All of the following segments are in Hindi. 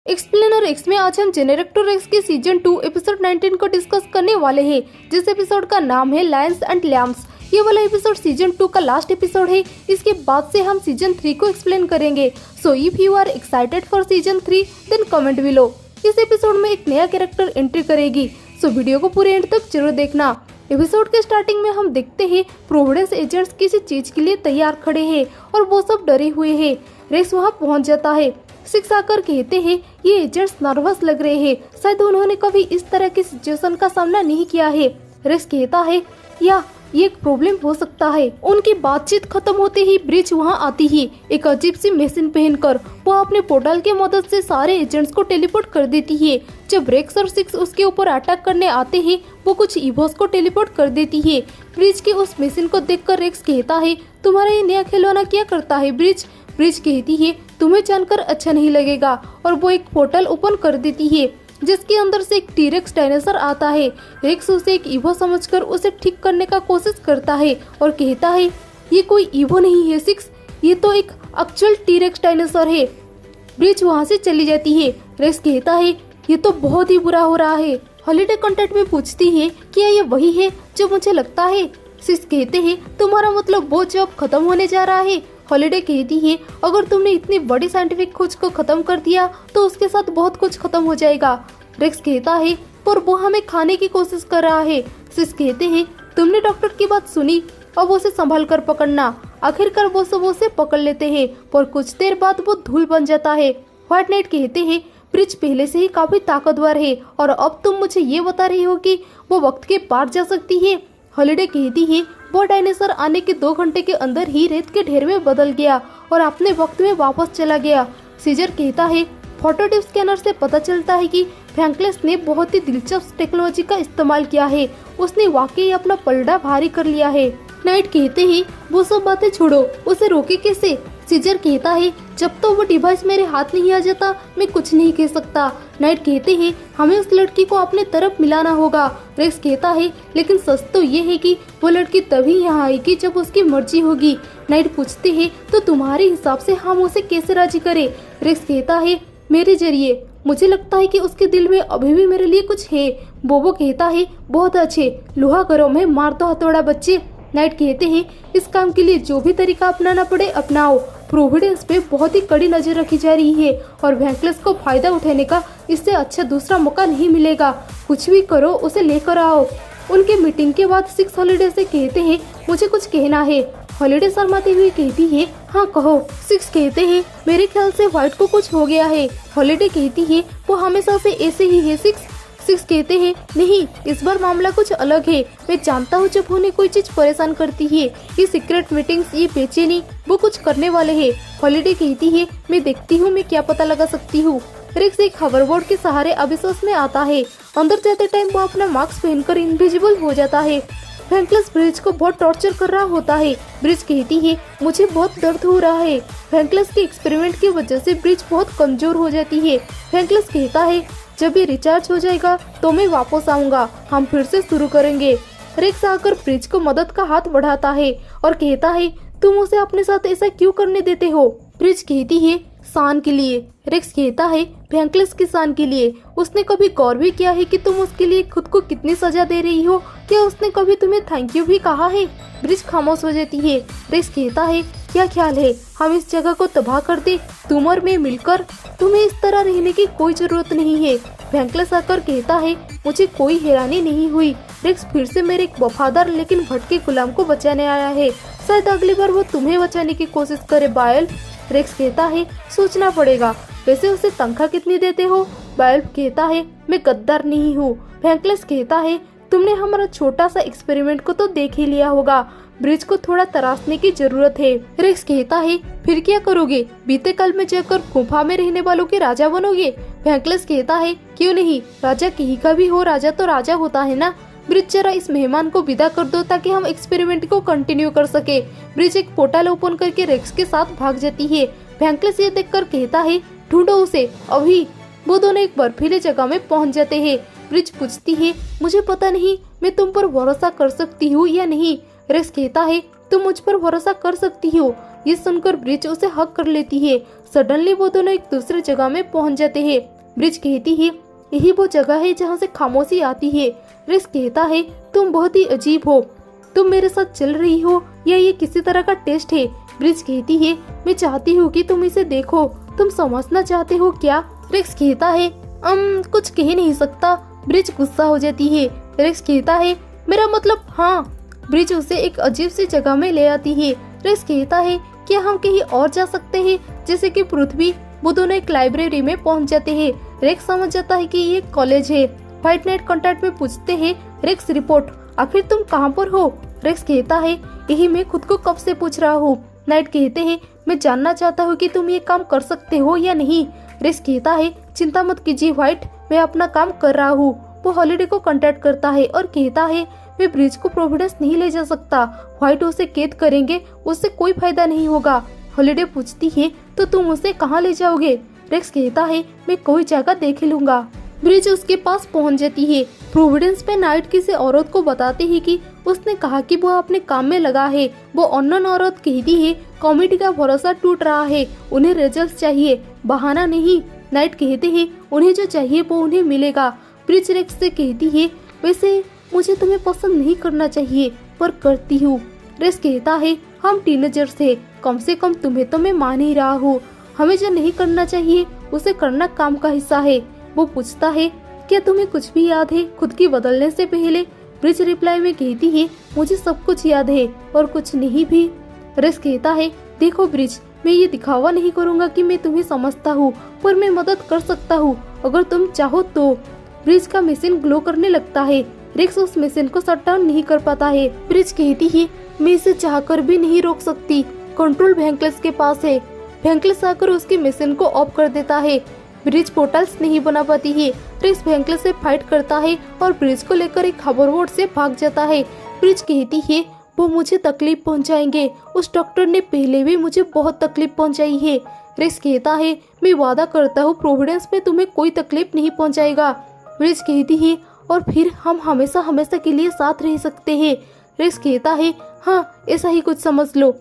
एक्सप्लेनर एक्स में आज हम जेनरेटर एक्स के सीजन 2 एपिसोड 19 को डिस्कस करने वाले हैं, जिस एपिसोड का नाम है लायंस एंड लैम्स। ये वाला एपिसोड सीजन 2 का लास्ट एपिसोड है। इसके बाद से हम सीजन 3 को एक्सप्लेन करेंगे। So if you are excited for season 3 then comment below. इस एपिसोड में एक नया कैरेक्टर एंट्री करेगी, सो वीडियो को पूरे एंड तक जरूर देखना। एपिसोड के स्टार्टिंग में हम देखते हैं प्रोविडेंस एजेंट्स किसी चीज के लिए तैयार खड़े हैं और वो सब डरे हुए हैं। रेक्स वहाँ पहुँच जाता है। सिक्स आकर कहते हैं ये एजेंट्स नर्वस लग रहे हैं, शायद उन्होंने कभी इस तरह की सिचुएशन का सामना नहीं किया है। रेक्स कहता है या ये एक प्रॉब्लम हो सकता है। उनकी बातचीत खत्म होते ही ब्रिज वहाँ आती है एक अजीब सी मशीन पहनकर। वो अपने पोर्टल की मदद से सारे एजेंट्स को टेलीपोर्ट कर देती है। जब रेक्स और सिक्स उसके ऊपर अटैक करने आते हैं वो कुछ इवोस को टेलीपोर्ट कर देती है। ब्रिज की उस मशीन को देखकर रेक्स कहता है तुम्हारा ये नया खिलौना क्या करता है ब्रिज? ब्रिज कहती है तुम्हें जानकर अच्छा नहीं लगेगा, और वो एक पोर्टल ओपन कर देती है जिसके अंदर से एक टीरेक्स डायनासोर आता है। रेक्स उसे एक ईवो समझकर उसे ठीक करने का कोशिश करता है और कहता है ये कोई ईवो नहीं है सिक्स, ये तो एक एक्चुअल टीरेक्स डायनासोर है। ब्रिज वहाँ से चली जाती है। रेक्स कहता है ये तो बहुत ही बुरा हो रहा है। हॉलिडे कॉन्टेक्ट में पूछती है क्या ये वही है जो मुझे लगता है? सिक्स कहते हैं तुम्हारा मतलब वो जॉब खत्म होने जा रहा है। हॉलिडे कहती है अगर तुमने इतनी बड़ी साइंटिफिक खोज को खत्म कर दिया तो उसके साथ बहुत कुछ खत्म हो जाएगा। रेक्स कहता है पर वो हमें खाने की कोशिश कर रहा है। सिक्स कहते हैं तुमने डॉक्टर की बात सुनी, अब उसे संभाल कर पकड़ना। आखिरकार वो सब उसे पकड़ लेते हैं, पर कुछ देर बाद वो धूल बन जाता है। व्हाइट नाइट कहते हैं ब्रिज पहले से ही काफी ताकतवर है और अब तुम मुझे ये बता रही हो कि वो वक्त के पार जा सकती है। हॉलिडे कहती है वो डायनासोर आने के 2 घंटे के अंदर ही रेत के ढेर में बदल गया और अपने वक्त में वापस चला गया। सीजर कहता है फोटोटिप स्कैनर से पता चलता है कि फ्रैंकलिस ने बहुत ही दिलचस्प टेक्नोलॉजी का इस्तेमाल किया है। उसने वाकई अपना पलड़ा भारी कर लिया है। नाइट कहते हैं वो सब बातें छोड़ो, उसे रोके कैसे? सीजर कहता है जब तो वो डिवाइस मेरे हाथ नहीं आ जाता मैं कुछ नहीं कह सकता। नाइट कहते हैं हमें उस लड़की को अपने तरफ मिलाना होगा। रेक्स कहता है लेकिन सच तो ये है कि वो लड़की तभी यहाँ आएगी जब उसकी मर्जी होगी। नाइट पूछते हैं तो तुम्हारे हिसाब से हम उसे कैसे राजी करें? रेक्स कहता है मेरे जरिए। मुझे लगता है कि उसके दिल में अभी भी मेरे लिए कुछ है। बोबो कहता है बहुत अच्छे, लोहा गरम है, मार दो हथौड़ा बच्चे। नाइट कहते हैं इस काम के लिए जो भी तरीका अपनाना पड़े अपनाओ। प्रोविडेंस पे बहुत ही कड़ी नजर रखी जा रही है और फ्रैंकलिस को फायदा उठाने का इससे अच्छा दूसरा मौका नहीं मिलेगा। कुछ भी करो उसे लेकर आओ। उनके मीटिंग के बाद सिक्स हॉलिडे से कहते हैं मुझे कुछ कहना है। हॉलिडे शर्माती हुई कहती है हाँ कहो। सिक्स कहते हैं मेरे ख्याल से व्हाइट को कुछ हो गया है। हॉलिडे कहती है वो हमेशा से ऐसे ही है सिक्स। सिक्स कहते हैं नहीं, इस बार मामला कुछ अलग है। मैं जानता हूँ जब उन्हें कोई चीज परेशान करती है, ये सीक्रेट मीटिंग्स, ये बेचैनी, वो कुछ करने वाले हैं। हॉलिडे कहती है मैं देखती हूँ मैं क्या पता लगा सकती हूँ। रेक्स एक हॉवरबोर्ड के सहारे अविश्वास में आता है। अंदर जाते टाइम वो अपना मास्क पहनकर इनविजिबल हो जाता है। फ्रैंकलिस ब्रिज को बहुत टॉर्चर कर रहा होता है। ब्रिज कहती है मुझे बहुत दर्द हो रहा है। फ्रैंकलिस के एक्सपेरिमेंट की वजह से ब्रिज बहुत कमजोर हो जाती है। फ्रैंकलिस कहता है जब ये रिचार्ज हो जाएगा तो मैं वापस आऊंगा, हम फिर से शुरू करेंगे। रेक्स आकर ब्रिज को मदद का हाथ बढ़ाता है और कहता है तुम उसे अपने साथ ऐसा क्यों करने देते हो? ब्रिज कहती है शान के लिए। रेक्स कहता है फ्रैंकलिस की शान के लिए। उसने कभी गौर भी किया है कि तुम उसके लिए खुद को कितनी सजा दे रही हो? क्या उसने कभी तुम्हें थैंक यू भी कहा है? ब्रिज खामोश हो जाती है। रेक्स कहता है क्या ख्याल है हम इस जगह को तबाह कर दे, तुम और मैं मिलकर? तुम्हें इस तरह रहने की कोई जरूरत नहीं है। फ्रैंकलिस आकर कहता है मुझे कोई हैरानी नहीं हुई। रेक्स फिर से मेरे एक वफादार लेकिन भटके गुलाम को बचाने आया है। शायद अगली बार वो तुम्हें बचाने की कोशिश करे बायल। रेक्स कहता है सोचना पड़ेगा। वैसे उसे तनख्वाह कितनी देते हो? बायल कहता है मैं गद्दार नहीं हूँ। फ्रैंकलिस कहता है तुमने हमारा छोटा सा एक्सपेरिमेंट को तो देख ही लिया होगा, ब्रिज को थोड़ा तराशने की जरूरत है। रेक्स कहता है फिर क्या करोगे? बीते काल में जाकर गुफा में रहने वालों के राजा बनोगे? फ्रैंकलिस कहता है क्यों नहीं, राजा कहीं का भी हो, राजा तो राजा होता है ना। ब्रिज जरा इस मेहमान को विदा कर दो ताकि हम एक्सपेरिमेंट को कंटिन्यू कर सके। ब्रिज एक पोर्टल ओपन करके रेक्स के साथ भाग जाती है। फ्रैंकलिस ये देखकर कहता है ढूंढो उसे अभी। वो दोनों एक बर्फीले जगह में पहुंच जाते हैं। ब्रिज पूछती है मुझे पता नहीं मैं तुम पर भरोसा कर सकती हूँ या नहीं। रेक्स कहता है तुम मुझ पर भरोसा कर सकती हो। ये सुनकर ब्रिज उसे हक कर लेती है। सडनली वो दोनों एक दूसरे जगह में पहुंच जाते हैं। ब्रिज कहती है यही वो जगह है जहाँ से खामोशी आती है। रेक्स कहता है तुम बहुत ही अजीब हो, तुम मेरे साथ चल रही हो या ये किसी तरह का टेस्ट है। ब्रिज कहती है मैं चाहती हूँ कि तुम इसे देखो, तुम समझना चाहते हो क्या। रेक्स कहता है कुछ कह नहीं सकता। ब्रिज गुस्सा हो जाती है। रेक्स कहता है मेरा मतलब हाँ। ब्रिज उसे एक अजीब सी जगह में ले आती है। रेक्स कहता है क्या हम कहीं और जा सकते हैं जैसे कि पृथ्वी। वो दोनों एक लाइब्रेरी में पहुंच जाते हैं। रेक्स समझ जाता है कि ये कॉलेज है। व्हाइट नाइट कांटेक्ट में पूछते हैं रेक्स रिपोर्ट, आखिर तुम कहाँ पर हो। रेक्स कहता है यही मैं खुद को कब से पूछ रहा हूँ। नाइट कहते हैं मैं जानना चाहता हूँ कि तुम ये काम कर सकते हो या नहीं। रेक्स कहता है चिंता मत कीजिए व्हाइट, मैं अपना काम कर रहा हूँ। वो हॉलिडे को कांटेक्ट करता है और कहता है मैं ब्रिज को प्रोविडेंस नहीं ले जा सकता, व्हाइट उसे कैद करेंगे, उससे कोई फायदा नहीं होगा। हॉलिडे पूछती है तो तुम उसे कहाँ ले जाओगे। रेक्स कहता है मैं कोई जगह देख लूंगा। ब्रिज उसके पास पहुंच जाती है। प्रोविडेंस पे नाइट किसी औरत को बताते है कि उसने कहा कि वो अपने काम में लगा है। वो अननोन औरत कहती है कॉमेडी का भरोसा टूट रहा है, उन्हें रिजल्ट चाहिए, बहाना नहीं। नाइट कहते हैं उन्हें जो चाहिए वो उन्हें मिलेगा। ब्रिज रेक्स से कहती है वैसे मुझे तुम्हें पसंद नहीं करना चाहिए पर करती हूँ। रेक्स कहता है हम टीनेजर्स हैं, कम से कम तुम्हें तो मैं मान ही रहा हूँ, हमें जो नहीं करना चाहिए उसे करना काम का हिस्सा है। वो पूछता है क्या तुम्हें कुछ भी याद है खुद की बदलने से पहले। ब्रिज रिप्लाई में कहती है मुझे सब कुछ याद है और कुछ नहीं भी। रेक्स कहता है देखो ब्रिज, मैं ये दिखावा नहीं करूँगा कि मैं तुम्हें समझता हूँ, पर मैं मदद कर सकता हूँ अगर तुम चाहो तो। ब्रिज का मशीन ग्लो करने लगता है। रेक्स उस मशीन को शट डाउन नहीं कर पाता है। ब्रिज कहती है मैं इसे चाहकर भी नहीं रोक सकती, कंट्रोल वेंकलेस के पास है। वेंकलेस आकर उसकी मशीन को ऑफ कर देता है। ब्रिज पोर्टल्स नहीं बना पाती है। रेक्स वेंकलेस से फाइट करता है और ब्रिज को लेकर एक होवरबोर्ड से भाग जाता है। ब्रिज कहती है वो मुझे तकलीफ पहुंचाएंगे, उस डॉक्टर ने पहले भी मुझे बहुत तकलीफ पहुंचाई है। रेक्स कहता है मैं वादा करता हूँ प्रोविडेंस में तुम्हें कोई तकलीफ नहीं पहुंचाएगा। ब्रिज कहती है और फिर हम हमेशा हमेशा के लिए साथ रह सकते हैं। रेक्स कहता है हाँ ऐसा ही कुछ समझ लो।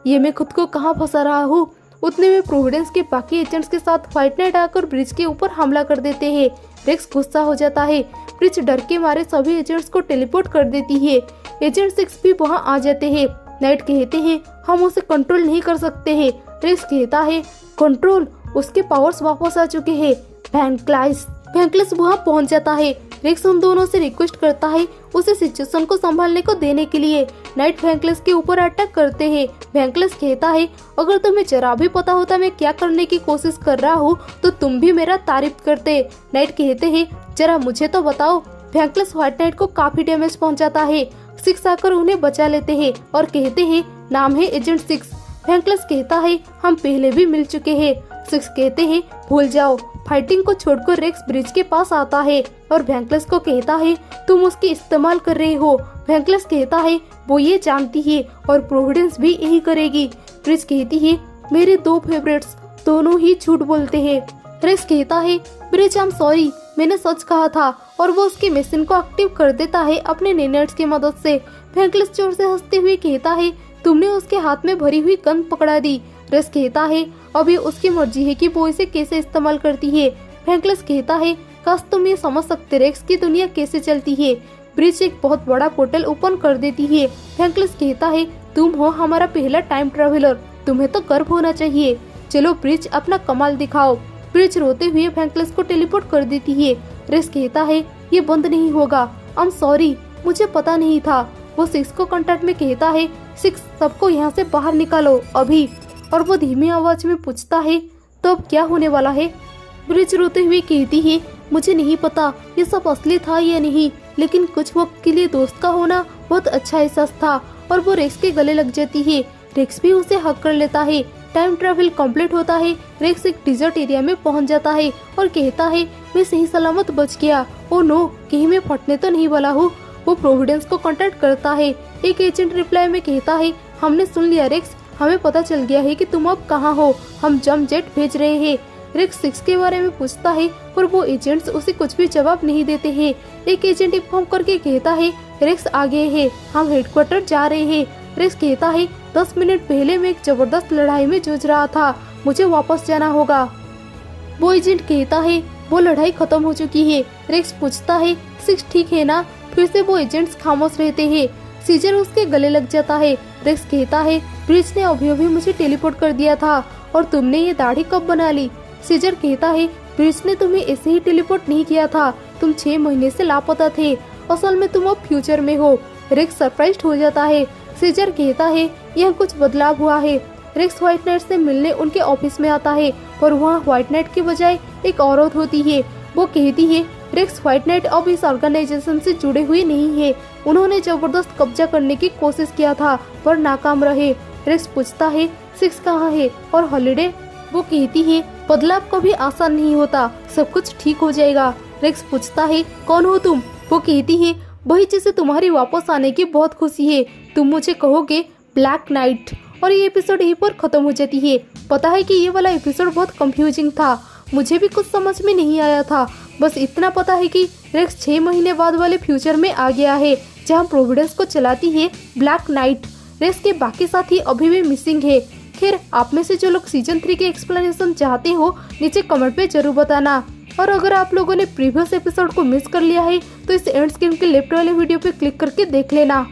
ये मैं खुद को कहाँ फंसा रहा हूँ। उतने में प्रोविडेंस के बाकी एजेंट्स के साथ व्हाइट नाइट आकर ब्रिज के ऊपर हमला कर देते हैं। रेक्स गुस्सा हो जाता है। ब्रिज डर के मारे सभी एजेंट्स को टेलीपोर्ट कर देती है। एजेंट 6 भी वहाँ आ जाते हैं। नाइट कहते हैं हम उसे कंट्रोल नहीं कर सकते हैं। रेक्स कहता है कंट्रोल, उसके पावर्स वापस आ चुके हैं। वेंकलेस वहाँ पहुँच जाता है। रेक्स उन दोनों से रिक्वेस्ट करता है उसे सिचुएशन को संभालने को देने के लिए। नाइट वेंकलेस के ऊपर अटैक करते हैं। वेंकलेस कहता है अगर तुम्हें जरा भी पता होता मैं क्या करने की कोशिश कर रहा हूँ तो तुम भी मेरा तारीफ करते। नाइट कहते हैं जरा मुझे तो बताओ। वेंकलेस व्हाइट नाइट को काफी डैमेज पहुँचाता है। 6 आकर उन्हें बचा लेते हैं और कहते हैं नाम है एजेंट 6। वेंकलेस कहता है हम पहले भी मिल चुके हैं। 6 कहते हैं भूल जाओ। फाइटिंग को छोड़कर रेक्स ब्रिज के पास आता है और वेंकलेस को कहता है तुम उसकी इस्तेमाल कर रहे हो। वेंकलेस कहता है वो ये जानती है और प्रोविडेंस भी यही करेगी। ब्रिज कहती है मेरे 2 फेवरेट्स दोनों ही झूठ बोलते हैं। रेक्स कहता है ब्रिज आई एम सॉरी, मैंने सच कहा था। और वो उसके मशीन को एक्टिव कर देता है अपने नेनेट्स की मदद से। वेंकलेस जोर से हंसते हुए कहता है तुमने उसके हाथ में भरी हुई गन पकड़ा दी। रेक्स कहता है अब ये उसकी मर्जी है कि वो इसे कैसे इस्तेमाल करती है। वेंकलेस कहता है काश तुम ये समझ सकते रेक्स की दुनिया कैसे चलती है। ब्रिज एक बहुत बड़ा पोर्टल ओपन कर देती है। वेंकलेस कहता है तुम हो हमारा पहला टाइम ट्रेवलर, तुम्हें तो गर्व होना चाहिए। चलो ब्रिज अपना कमाल दिखाओ। ब्रिज रोते हुए वेंकलेस को टेलीपोर्ट कर देती है। रेक्स कहता है ये बंद नहीं होगा, आई एम सॉरी, मुझे पता नहीं था। वो 6 को कांटेक्ट में कहता है 6 सबको यहाँ से बाहर निकालो अभी। और वो धीमी आवाज में पूछता है तो अब क्या होने वाला है। ब्रिज रोते हुए कहती है मुझे नहीं पता ये सब असली था या नहीं, लेकिन कुछ वक्त के लिए दोस्त का होना बहुत अच्छा एहसास था। और वो रेक्स के गले लग जाती है। रेक्स भी उसे हक कर लेता है। टाइम ट्रैवल कंप्लीट होता है। रेक्स एक डिजर्ट एरिया में पहुंच जाता है और कहता है मैं सही सलामत बच गया। ओ नो, कहीं मैं फटने तो नहीं वाला हूँ। वो प्रोविडेंस को कांटेक्ट करता है। एक एजेंट रिप्लाई में कहता है हमने सुन लिया रेक्स, हमें पता चल गया है कि तुम अब कहाँ हो, हम जंप जेट भेज रहे हैं। रेक्स 6 के बारे में पूछता है पर वो एजेंट्स उसे कुछ भी जवाब नहीं देते हैं। एक एजेंट इन्फॉर्म करके कहता है रेक्स आ गए हैं, हम हेडक्वार्टर जा रहे हैं। रेक्स कहता है 10 मिनट पहले मैं एक जबरदस्त लड़ाई में जूझ रहा था, मुझे वापस जाना होगा। वो एजेंट कहता है वो लड़ाई खत्म हो चुकी है। रेक्स पूछता है, सिक्स ठीक है ना? फिर से वो एजेंट्स खामोश रहते हैं। सीजर उसके गले लग जाता है। रेक्स कहता है, ब्रिज ने अभी मुझे टेलीपोर्ट कर दिया था और तुमने ये दाढ़ी कब बना ली? सीजर कहता है, ब्रिज ने तुम्हें ऐसे ही टेलीपोर्ट नहीं किया था, तुम 6 महीने से लापता थे, असल में तुम अब फ्यूचर में हो। रेक्स सरप्राइज्ड हो जाता है। सीजर कहता है, यह कुछ बदलाव हुआ है। रेक्स व्हाइट नाइट से मिलने उनके ऑफिस में आता है, पर वहाँ व्हाइट नाइट की बजाय एक औरत होती है। वो कहती है, रेक्स व्हाइट नाइट अब इस ऑर्गेनाइजेशन से जुड़े हुए नहीं है, उन्होंने जबरदस्त कब्जा करने की कोशिश किया था पर नाकाम रहे। रेक्स पूछता है, सिक्स कहाँ है और हॉलिडे? वो कहती है, बदलाव कभी आसान नहीं होता, सब कुछ ठीक हो जाएगा। रेक्स पूछता है, कौन हो तुम? वो कहती है, वही जिसे तुम्हारी वापस आने की बहुत खुशी है, तुम मुझे कहोगे ब्लैक नाइट। और ये एपिसोड यहीं पर खत्म हो जाती है। पता है कि ये वाला एपिसोड बहुत कंफ्यूजिंग था, मुझे भी कुछ समझ में नहीं आया था। बस इतना पता है कि रेक्स 6 महीने बाद वाले फ्यूचर में आ गया है, जहां प्रोविडेंस को चलाती है ब्लैक नाइट। रेक्स के बाकी साथी अभी भी मिसिंग है। खैर, आप में से जो लोग सीजन 3 के एक्सप्लेनेशन चाहते हो, नीचे कमेंट पे जरूर बताना। और अगर आप लोगों ने प्रीवियस एपिसोड को मिस कर लिया है तो इस एंड स्क्रीन के लेफ्ट वाले वीडियो पे क्लिक करके देख लेना।